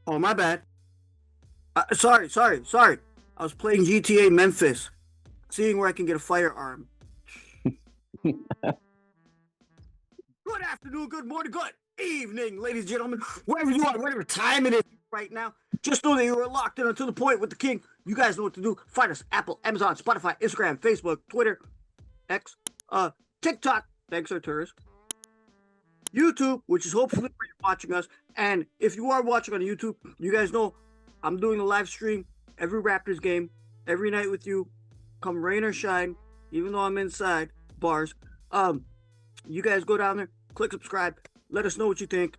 Oh, my bad. Sorry. I was playing GTA Memphis, seeing where I can get a firearm. Good afternoon, good morning, good evening, ladies and gentlemen, wherever you are, whatever time it is right now. Just know that you are locked in until the point with the king. You guys know what to do. Find us Apple, Amazon, Spotify, Instagram, Facebook, Twitter, X, TikTok. Thanks, Arturus. YouTube, which is hopefully where you're watching us. And if you are watching on YouTube, you guys know I'm doing a live stream every Raptors game, every night with you. Come rain or shine, even though I'm inside bars. You guys go down there, click subscribe, let us know what you think,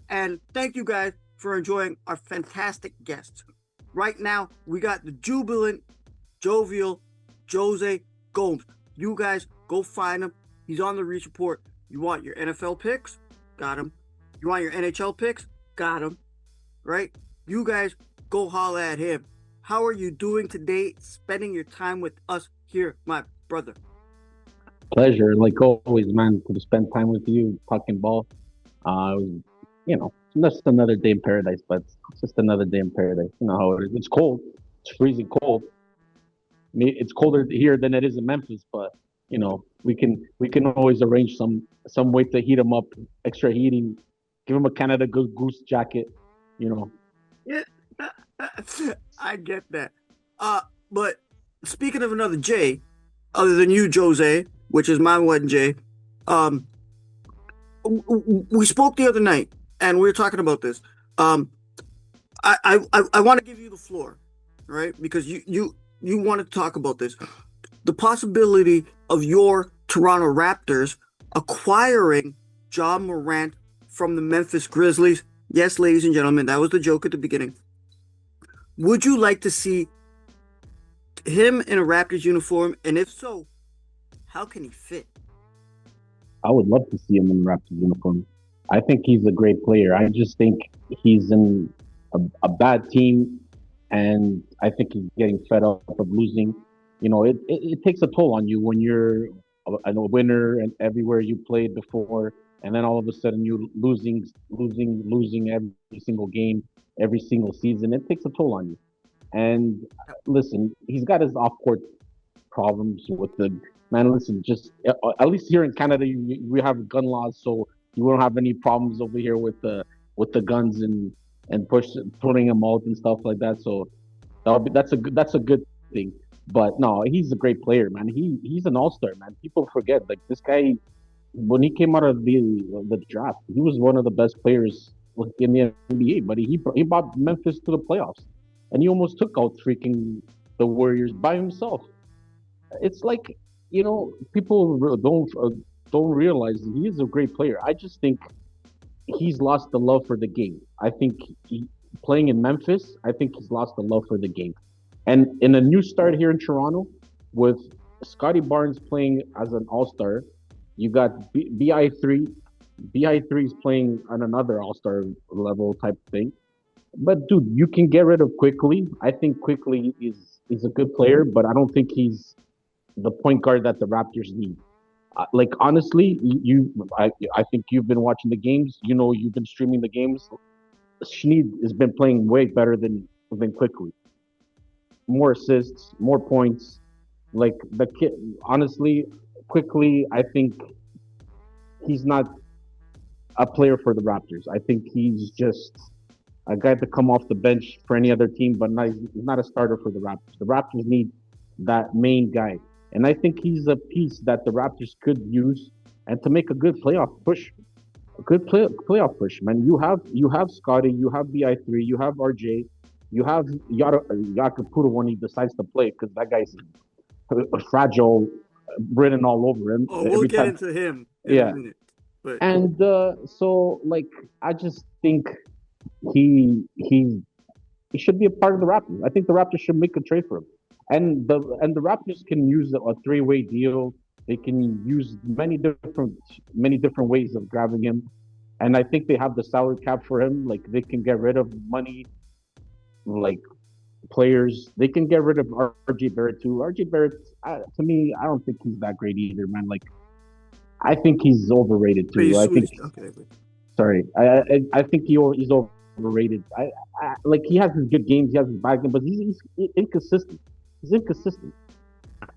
and thank you guys for enjoying our fantastic guests. Right now, we got the jubilant, jovial Jose Gomes. You guys go find him. He's on the Reach Report. You want your NFL picks? Got him. You want your NHL picks? Got him. Right? You guys go holla at him. How are you doing today, spending your time with us here, my brother? Pleasure, like always, man, to spend time with you talking ball. Uh, just another day in paradise, but it's just another day in paradise. You know how it is. It's cold. It's freezing cold. It's colder here than it is in Memphis, but we can always arrange some way to heat them up, extra heating. Give them a Canada Goose jacket. You know, Yeah, I get that. Uh, but speaking of another J, other than you, Jose, which is my one J, um, we spoke the other night and we were talking about this. Um, I want to give you the floor, right? Because you wanted to talk about this, the possibility of your Toronto Raptors acquiring John Morant from the Memphis Grizzlies. Yes, ladies and gentlemen, that was the joke at the beginning. Would you like to see him in a Raptors uniform? And if so, how can he fit? I would love to see him in Raptors uniform. I think he's a great player. I just think he's in a bad team, and I think he's getting fed up of losing. It takes a toll on you when you're a winner and everywhere you played before, and then all of a sudden you losing every single game, every single season. It takes a toll on you. And listen, he's got his off-court problems with the man. Listen, just at least here in Canada, we have gun laws, so you won't have any problems over here with the guns and putting them out and stuff like that. So that's a good thing. But no, he's a great player, man. He's an all star, man. People forget like this guy when he came out of the draft, he was one of the best players in the NBA. But he brought Memphis to the playoffs, and he almost took out freaking the Warriors by himself. It's like people don't realize he is a great player. I just think he's lost the love for the game. I think playing in Memphis, I think he's lost the love for the game. And in a new start here in Toronto, with Scottie Barnes playing as an All Star, you got Bi3. Bi3 is playing on another All Star level type thing. But dude, you can get rid of Quickly. I think Quickly is a good player, but I don't think he's the point guard that the Raptors need. Like honestly, I think you've been watching the games. You've been streaming the games. Schneed has been playing way better than Quickly. More assists, more points. Like the kid, honestly, Quickly, I think he's not a player for the Raptors. I think he's just a guy to come off the bench for any other team, but he's not a starter for the Raptors. The Raptors need that main guy, and I think he's a piece that the Raptors could use and to make a good playoff push. A good playoff push, man. You have Scotty, you have Bi3, you have RJ, you have Yaka when he decides to play because that guy's fragile, written all over him Oh, we'll every get time. into him in a Yeah, minute. But and so like I just think he he should be a part of the Raptors. I think the Raptors should make a trade for him, and the Raptors can use a three-way deal. They can use many different ways of grabbing him, and I think they have the salary cap for him. Like they can get rid of money, like players. They can get rid of RJ Barret too. RJ Barret, to me, I don't think he's that great either, man. Like I think he's overrated pretty too. I soon think as okay. But sorry, I think he's overrated. overrated. Like he has his good games, he has his bad games, but he's inconsistent. He's inconsistent,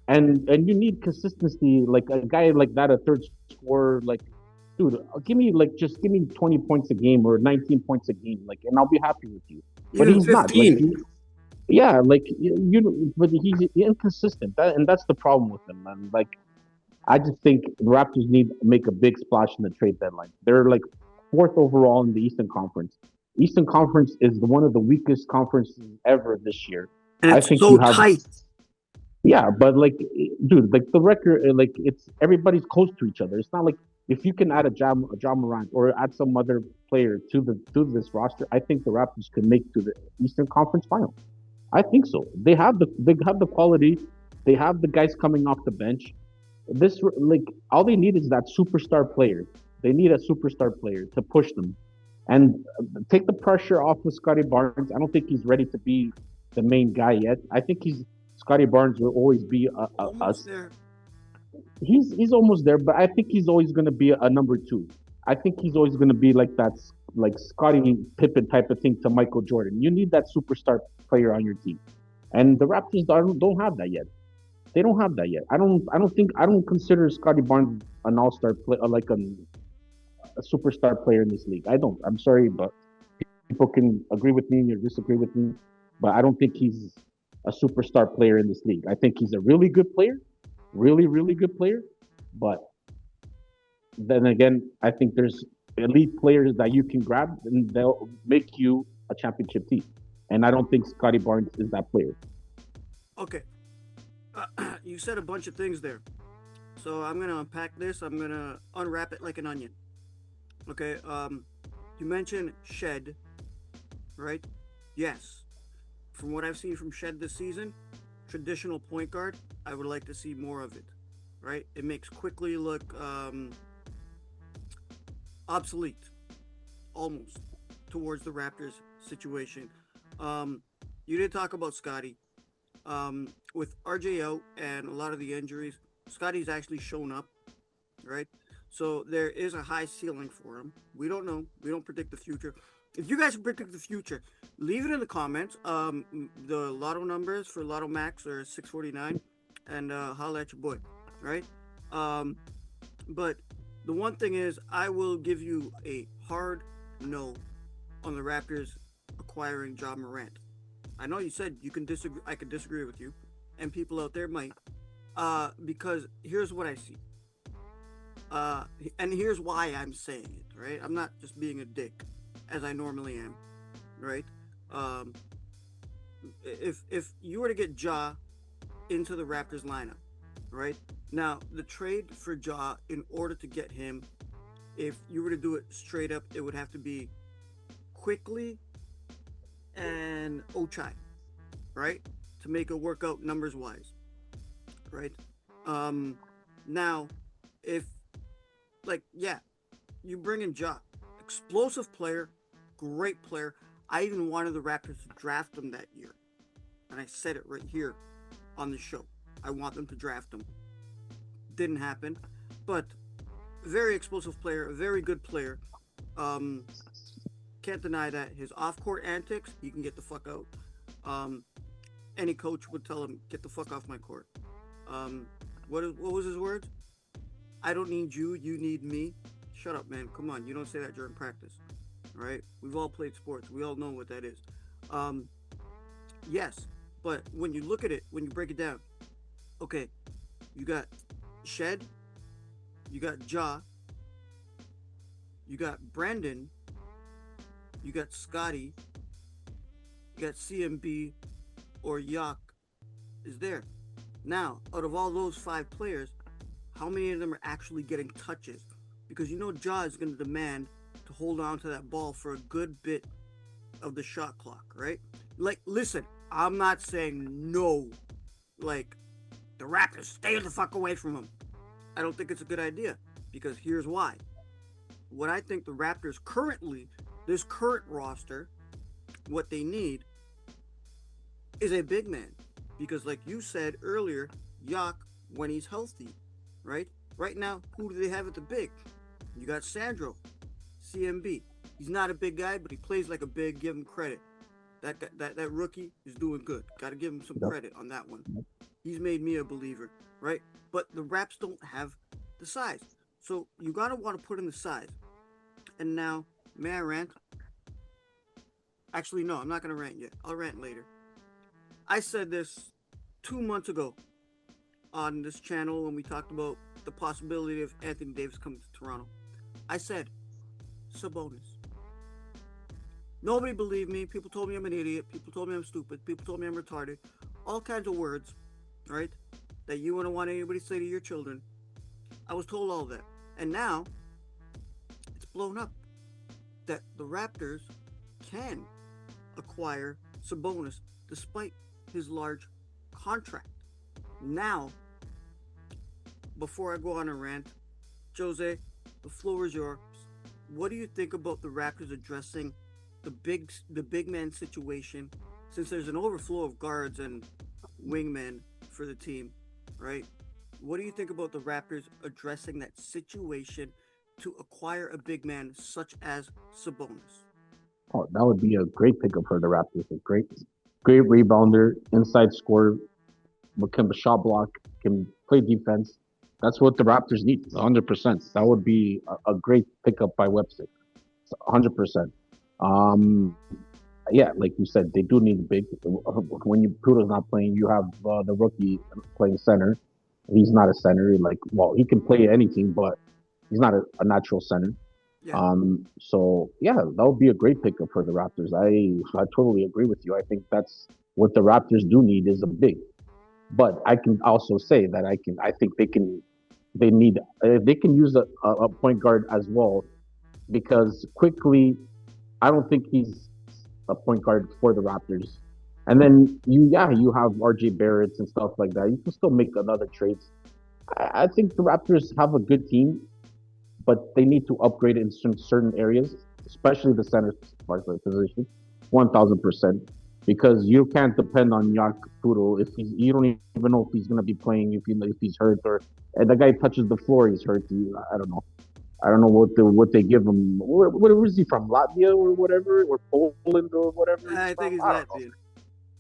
and you need consistency. Like a guy like that, a third scorer, like dude, just give me 20 points a game or 19 points a game, like, and I'll be happy with you. But Even he's not. Like, 15. yeah, like but he's inconsistent. And that's the problem with him, man. Like, I just think the Raptors need to make a big splash in the trade deadline. They're like fourth overall in the Eastern Conference. Eastern Conference is one of the weakest conferences ever this year. And I it's think so you have, tight. yeah, but like, dude, like the record, like it's everybody's close to each other. It's not like if you can add a John Morant or add some other player to this roster, I think the Raptors could make to the Eastern Conference Final. I think so. They have the quality. They have the guys coming off the bench. This like all they need is that superstar player. They need a superstar player to push them and take the pressure off of Scottie Barnes. I don't think he's ready to be the main guy yet. I think Scottie Barnes will always be Almost there. he's almost there, but I think he's always going to be a number two. I think he's always going to be like that, like Scottie Pippen type of thing to Michael Jordan. You need that superstar player on your team, and the Raptors don't have that yet. They don't have that yet. I don't consider Scottie Barnes an all-star play, like a superstar player in this league. I don't. I'm sorry, but people can agree with me or disagree with me, but I don't think he's a superstar player in this league. I think he's a really good player, really good player, but then again, I think there's elite players that you can grab and they'll make you a championship team. And I don't think Scottie Barnes is that player. Okay. You said a bunch of things there. So I'm going to unpack this. I'm going to unwrap it like an onion. Okay. You mentioned Shed, right? Yes. From what I've seen from Shed this season, traditional point guard, I would like to see more of it, right? It makes Quickly look obsolete, almost, towards the Raptors situation. You did talk about Scottie. With RJ out and a lot of the injuries, Scottie's actually shown up, right? So there is a high ceiling for him. We don't know. We don't predict the future. If you guys can predict the future, leave it in the comments. The lotto numbers for Lotto Max are 649, and holla at your boy, right? But the one thing is, I will give you a hard no on the Raptors acquiring Morant. I know you said you can disagree. I could disagree with you, and people out there might, because here's what I see, and here's why I'm saying it. Right, I'm not just being a dick, as I normally am. Right, if you were to get Ja into the Raptors lineup, right now, the trade for Ja, in order to get him, if you were to do it straight up, it would have to be Quickly and Ochai, right? To make it work out numbers wise, right? Now, if, like, yeah, you bring in Ja, explosive player, great player. I even wanted the Raptors to draft him that year, and I said it right here on the show. I want them to draft him. Didn't happen, but very explosive player, a very good player. Can't deny that. His off-court antics, he can get the fuck out. Any coach would tell him, get the fuck off my court. What was his words? I don't need you, you need me. Shut up, man. Come on, you don't say that during practice. All right? We've all played sports. We all know what that is. Yes, but when you look at it, when you break it down, okay, you got Shed, you got Ja, you got Brandon, you got Scottie, you got CMB, or Yak is there. Now, out of all those 5 players, how many of them are actually getting touches? Because you know Ja is going to demand to hold on to that ball for a good bit of the shot clock, right? Like, listen, I'm not saying no. Like, the Raptors, stay the fuck away from him. I don't think it's a good idea, because here's why. What I think the Raptors currently, this current roster, what they need is a big man. Because like you said earlier, Yak, when he's healthy, right? Right now, who do they have at the big? You got Sandro. CMB. He's not a big guy, but he plays like a big. Give him credit. That rookie is doing good. Got to give him some Yep. credit on that one. He's made me a believer, right? But the Raps don't have the size, so you gotta want to put in the size. And now, may I rant? Actually, no, I'm not gonna rant yet. I'll rant later. I said this 2 months ago on this channel when we talked about the possibility of Anthony Davis coming to Toronto. I said Sabonis. Nobody believed me. People told me I'm an idiot. People told me I'm stupid. People told me I'm retarded. All kinds of words, right? That you wouldn't want anybody to say to your children. I was told all that. And now, it's blown up that the Raptors can acquire Sabonis despite his large contract. Now, before I go on a rant, Jose, the floor is yours. What do you think about the Raptors addressing the big man situation, since there's an overflow of guards and wingmen for the team, right? What do you think about the Raptors addressing that situation to acquire a big man such as Sabonis? Oh, that would be a great pickup for the Raptors. A great rebounder, inside scorer, can shot block, can play defense. That's what the Raptors need. 100%. That would be a great pickup by Webster. 100%. Um, yeah, like you said, they do need big. When Pudo's not playing, you have the rookie playing center. He's not a center. Like, well, he can play anything, but he's not a natural center. Yeah. So yeah, that would be a great pickup for the Raptors. I totally agree with you. I think that's what the Raptors do need is a big. But I can also say that I think they need they can use a point guard as well because quickly I don't think he's a point guard for the Raptors. And then you have rjbarrets and stuff like that. You can still make another trades. I think the Raptors have a good team, but they need to upgrade in certain areas, especially the center position, 1,000%, because you can't depend on Yak Poodle if you don't even know if he's gonna be playing, if he's hurt or and the guy touches the floor, he's hurt. I don't know. I don't know what they give him. Where is he from? Latvia or whatever, or Poland or whatever. I think he's Latvian.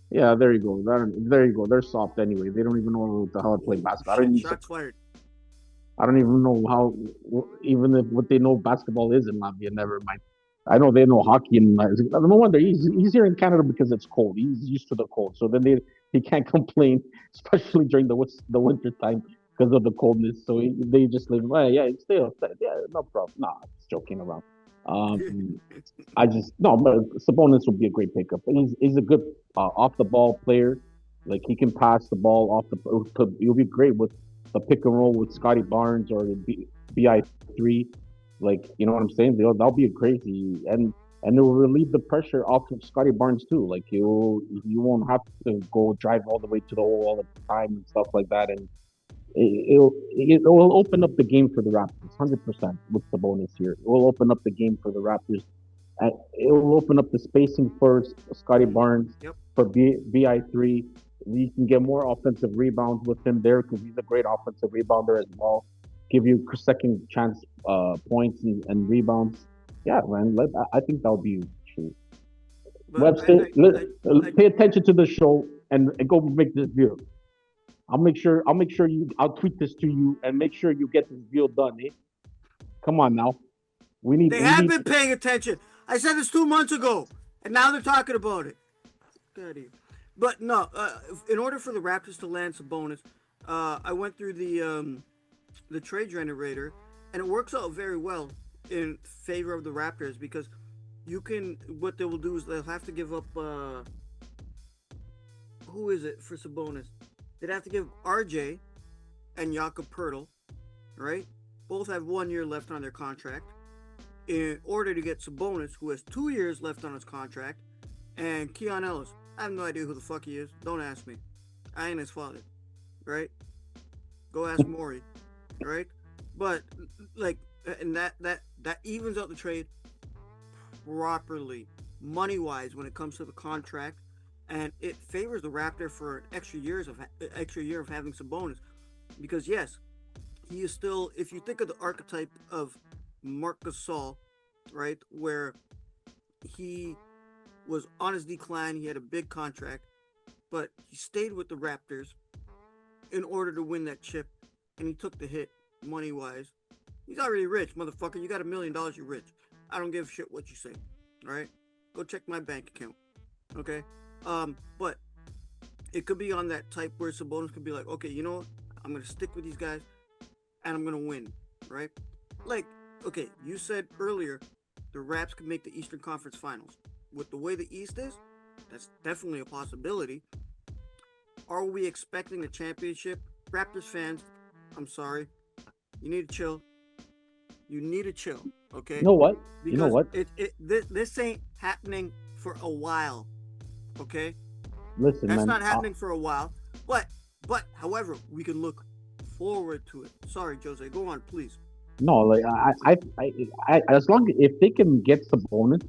Yeah, there you go. There you go. They're soft anyway. They don't even know how to play basketball. Shit, shots fired. I don't even know how, even if what they know basketball is in Latvia. Never mind. I know they know hockey, and no wonder he's here in Canada because it's cold. He's used to the cold, so then he can't complain, especially during the winter time because of the coldness. So they just live. Well, yeah, it's still yeah, no problem. Nah, it's joking around. I just no, but Sabonis would be a great pickup. He's a good off the ball player. Like he can pass the ball off the. He'll be great with the pick and roll with Scottie Barnes or the BI3. Like you know what I'm saying? That'll be a crazy and it will relieve the pressure off of Scottie Barnes too. Like you won't have to go drive all the way to the hole all the time and stuff like that. And it will open up the game for the Raptors 100% with the bonus here. It will open up the game for the Raptors. It will open up the spacing for Scottie Barnes for BI3. You can get more offensive rebounds with him there because he's a great offensive rebounder as well. Give you second chance points and rebounds. Yeah, man. I think that'll be true. Webster, pay attention to the show and go make this deal. I'll make sure I'll tweet this to you and make sure you get this deal done. Eh? Come on now. They have been paying attention. I said this 2 months ago, and now they're talking about it. But no, in order for the Raptors to land Sabonis, I went through the trade generator, and it works out very well in favor of the Raptors because what they will do is they'll have to give up. Who is it for Sabonis? They'd have to give RJ and Jakob Pertl, right? Both have 1 year left on their contract. In order to get Sabonis, who has 2 years left on his contract, and Keon Ellis. I have no idea who the fuck he is. Don't ask me. I ain't his father, right? Go ask Maury, right? But like, and that evens out the trade properly, money wise, when it comes to the contract, and it favors the Raptor for an extra year of having Sabonis, because yes, he is still. If you think of the archetype of Marc Gasol, right? Where he was on his decline. He had a big contract, but he stayed with the Raptors in order to win that chip, and he took the hit money wise. He's already rich, motherfucker. You got $1 million, you're rich. I don't give a shit what you say. All right, go check my bank account. Okay, but it could be on that type where Sabonis could be like, okay, you know what? I'm gonna stick with these guys, and I'm gonna win. Right? Like, okay, you said earlier the Raps could make the Eastern Conference Finals. With the way the East is, that's definitely a possibility. Are we expecting a championship? Raptors fans, I'm sorry. You need to chill. You need to chill, You okay? know what? You know Because what? this ain't happening for a while, okay? Listen, That's man. not happening for a while. But however, we can look forward to it. Sorry, Jose, go on, please. No, like as long if they can get Sabonis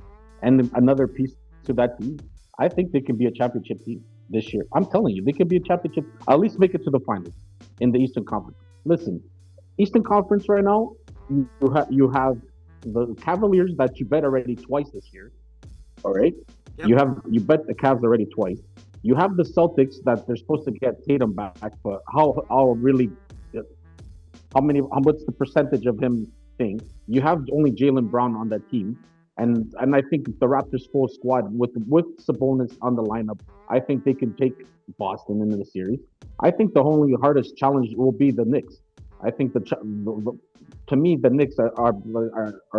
and another piece to that team, I think they can be a championship team this year. I'm telling you, they can be a championship. At least make it to the finals in the Eastern Conference. Listen, Eastern Conference right now, you have the Cavaliers that you bet already twice this year. All right, Yep. you bet the Cavs already twice. You have the Celtics that they're supposed to get Tatum back, but how really what's the percentage of him thing? You have only Jalen Brown on that team, and I think the Raptors full squad with Sabonis on the lineup, I think they can take Boston into the series. I think the only hardest challenge will be the Knicks. I think to me the Knicks are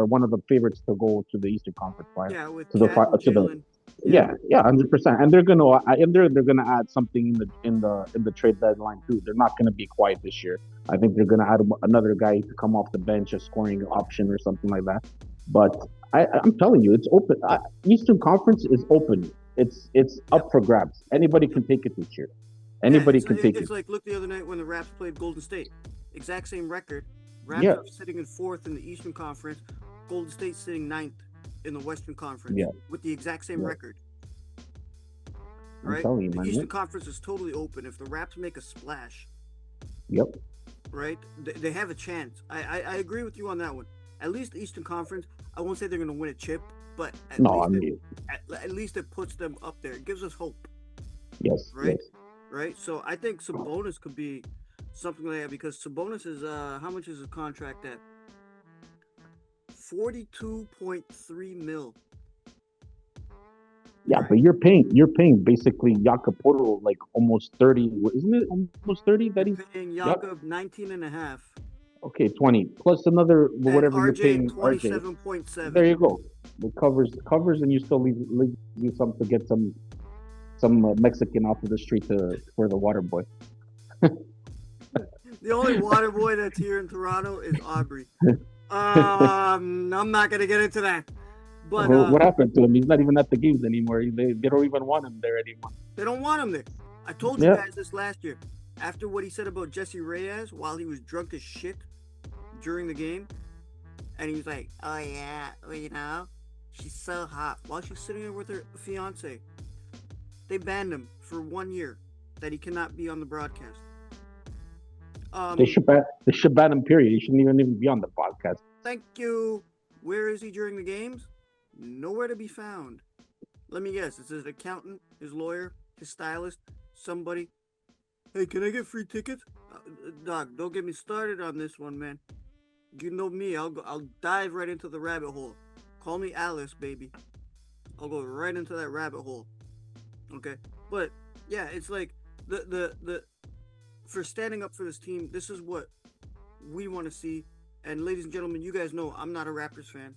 one of the favorites to go to the Eastern Conference final Yeah, with to the Cat and to the Jalen. Yeah. yeah, 100%. And they're gonna add something in the trade deadline too. They're not gonna be quiet this year. I think they're gonna add another guy to come off the bench, a scoring option or something like that. But I'm telling you, it's open. Eastern Conference is open. It's Yep. up for grabs. Anybody Yep. can take it this year. Yeah, Anybody can take it. it's like look the other night when the Raps played Golden State. Exact same record. Raps Yeah, are sitting in fourth in the Eastern Conference. Golden State sitting ninth in the Western Conference yeah, with the exact same yeah. record. I'm Right? telling you, The man. Eastern Conference is totally open. If the Raps make a splash, Yep. right, they have a chance. I agree with you on that one. At least the Eastern Conference, I won't say they're going to win a chip, but No, I mean, at least it puts them up there. It gives us hope, yes, right? yes. Right. So I think Sabonis could be something like that because Sabonis is how much is his contract at? 42.3 mil. Yeah, Right. but you're paying basically Jacopoto like almost 30, isn't it? Almost 30 that You're he's paying yeah. Jakob 19 and a half Okay, 20 plus another and whatever you're RJ paying RJ. There 27.7. you go. It covers, and you still leave you some to get some Mexican off of the street for the water boy. The only water boy that's here in Toronto is Aubrey. I'm not gonna get into that, but What happened to him? He's not even at the games anymore. They don't even want him there anymore. they don't want him there. I told you Yeah, guys this last year. After what he said about Jesse Reyes while he was drunk as shit during the game, and he was like, "Oh yeah, well, you know, she's so hot." While she's sitting there with her fiance, they banned him for 1 year that he cannot be on the broadcast. they Um, should ban him. Period. He shouldn't even be on the podcast. thank you. Where is he during the games? Nowhere to be found. Let me guess. It's his accountant, his lawyer, his stylist, somebody. Hey, can I get free tickets? Doc, don't get me started on this one, man. You know me. I'll dive right into the rabbit hole. Call me Alice, baby. I'll go right into that rabbit hole. Okay, but yeah, it's like the for standing up for this team. This is what we want to see. And ladies and gentlemen, you guys know I'm not a Raptors fan.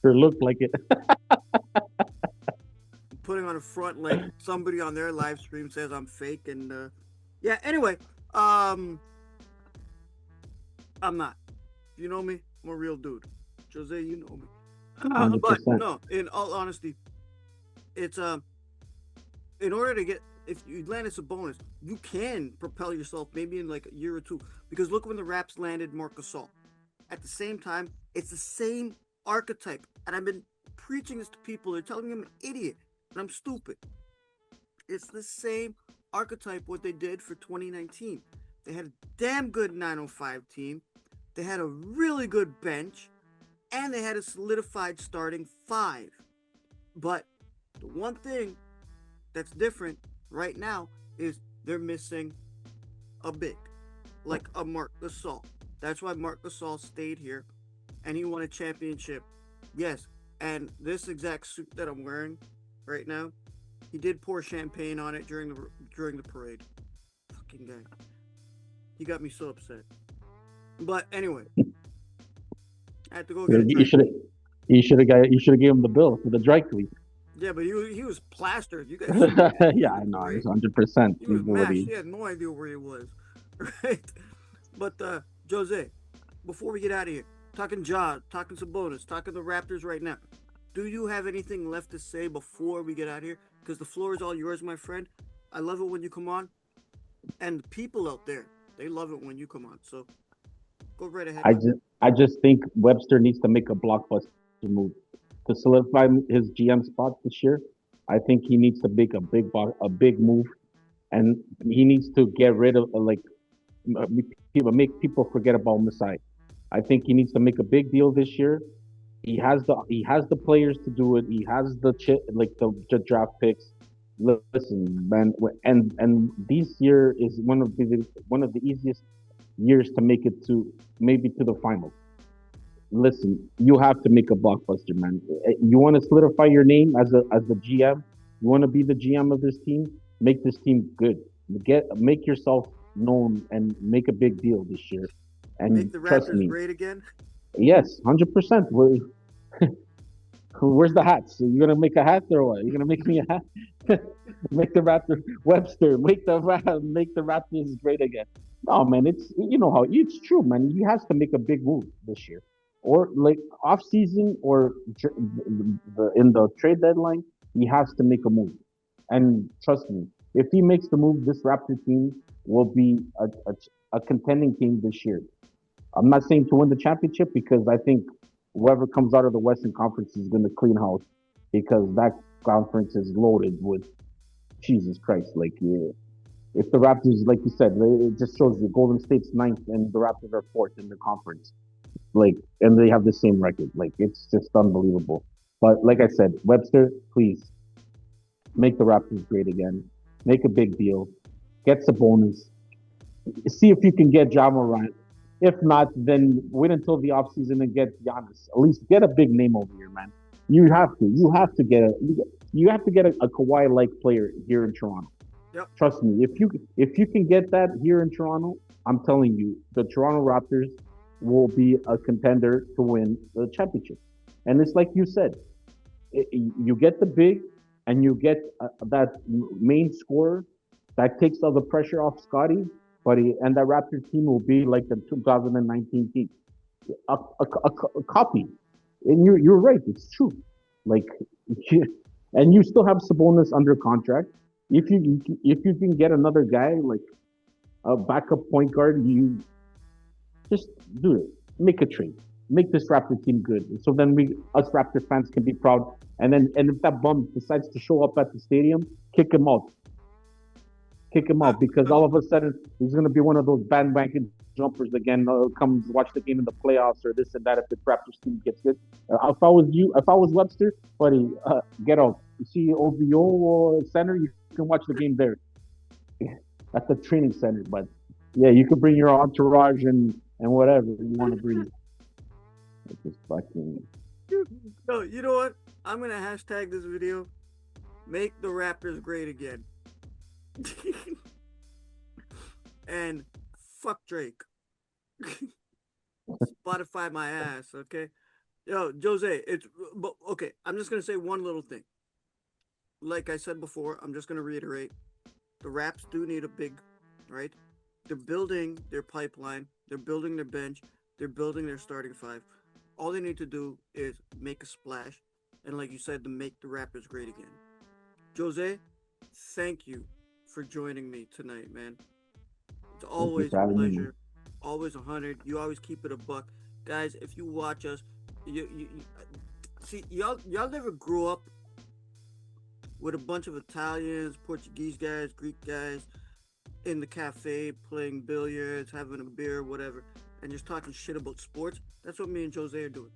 Sure looked like it. Putting on a front like somebody on their live stream says I'm fake, and yeah. Anyway, um, I'm not. You know me. I'm a real dude. Jose, you know me. Hundred But percent. no, in all honesty, it's in order to get if you landed a bonus, you can propel yourself maybe in like a year or two. Because look when the Raps landed Marc Gasol. At the same time, it's the same archetype, and I've been preaching this to people. They're telling me I'm an idiot, and I'm stupid. It's the same archetype what they did for 2019. They had a damn good 905 team They had a really good bench, and they had a solidified starting five. But the one thing that's different right now is they're missing a big, like a Marc Gasol. That's why Marc Gasol stayed here, and he won a championship. Yes, and this exact suit that I'm wearing right now, he did pour champagne on it during the parade. Fucking guy, he got me so upset. But anyway, I had to go get it You dry should clean. you should have gave him the bill for the dry clean. Yeah, but he was plastered. You guys should have seen him Yeah, in I the know. It's parade. 100%. He He's was mashed. already. He had no idea where he was. Right? But Jose, before we get out of here, talking Ja, talking Sabonis, talking the Raptors right now. Do you have anything left to say before we get out of here? Because the floor is all yours, my friend. I love it when you come on, and the people out there, they love it when you come on. So go right ahead, I my just I just think Webster needs to make a blockbuster move to solidify his GM spot this year. I think he needs to make a big move, and he needs to get rid of people, make people forget about Masai. I think he needs to make a big deal this year. He has the players to do it. He has the draft picks. Listen, man, and this year is one of the easiest years to make it to maybe to the finals. Listen, you have to make a blockbuster, man. You want to solidify your name as the GM. You want to be the GM of this team. Make this team good. Make yourself known and make a big deal this year. make And the trust Raptors me, great again. yes, 100%. Where's the hats? You gonna make a hat or what? You gonna make me a hat? Make the Raptor Webster. Make the Raptors great again. No, man, how it's true, man. He has to make a big move this year, or like off season, or in the trade deadline, he has to make a move. And trust me, if he makes the move, this Raptor team will be a contending team this year. I'm not saying to win the championship because I think whoever comes out of the Western Conference is going to clean house because that conference is loaded with Jesus Christ. Like, yeah, if the Raptors, like you said, it just shows you Golden State's ninth and the Raptors are fourth in the conference. Like, and they have the same record. Like, it's just unbelievable. But like I said, Webster, please make the Raptors great again. Make a big deal. Get Sabonis. See if you can get Jamorant. If not, then wait until the offseason and get Giannis. At least get a big name over here, man. You have to. You have to get a Kawhi like player here in Toronto. Yep. Trust me. If you can get that here in Toronto, I'm telling you, the Toronto Raptors will be a contender to win the championship. And it's like you said, you get the big, and you get that main scorer that takes all the pressure off Scotty, but and that Raptors team will be like the 2019 team, a copy. And you're right, it's true. Like, and you still have Sabonis under contract. If you can get another guy like a backup point guard, you just do it. Make a trade. Make this Raptor team good. So then us Raptor fans can be proud. And if that bum decides to show up at the stadium, kick him out. Kick him Uh, out because uh, all of a sudden he's going to be one of those bandwagon jumpers again. Come watch the game in the playoffs or this and that if the Raptors team gets good. If I was Webster, buddy, get out. You see OVO Center, you can watch the game there. That's the training center, but yeah, you can bring your entourage and whatever you want to bring. It's just fucking. no, you know what? I'm gonna hashtag this video. Make the Raptors great again. And fuck Drake. Spotify my ass, okay? Yo, Jose, it's but okay. I'm just gonna say one little thing. Like I said before, I'm just gonna reiterate. The Raps do need a big, right? They're building their pipeline. They're building their bench. They're building their starting five. All they need to do is make a splash, and like you said, to make the Raptors great again. Jose, thank you for joining me tonight, man. It's Thank you always for a having me, man. pleasure. Always 100. You always keep it a buck, guys. If you watch us, you see y'all never grew up with a bunch of Italians, Portuguese guys, Greek guys in the cafe playing billiards, having a beer, whatever. and just talking shit about sports. That's what me and Jose are doing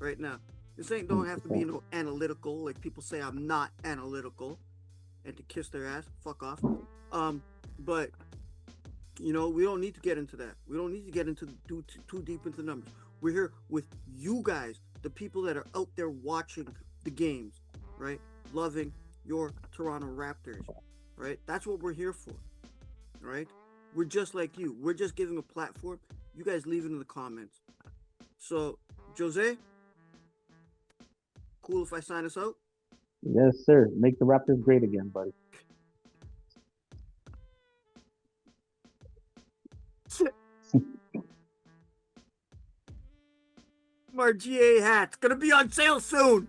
right now. This ain't don't have to be analytical. Like people say, I'm not analytical, and to kiss their ass, fuck off. But we don't need to get into that. We don't need to get into too deep into the numbers. We're here with you guys, the people that are out there watching the games, right? Loving your Toronto Raptors, right? That's what we're here for, right? We're just like you. We're just giving a platform. You guys leave it in the comments. So, Jose, cool if I sign us out? Yes, sir. Make the Raptors great again, buddy. Our GA hat's gonna be on sale soon.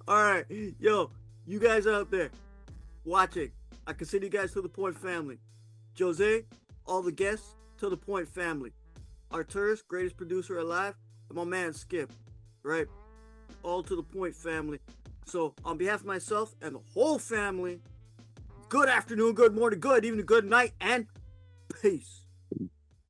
All right, yo, you guys out there watching, I consider you guys to the Point family. Jose, all the guests, to the Point family. Artur's greatest producer alive, and my man Skip, right? All to the Point family. So on behalf of myself and the whole family, good afternoon, good morning, good evening, good night, and peace.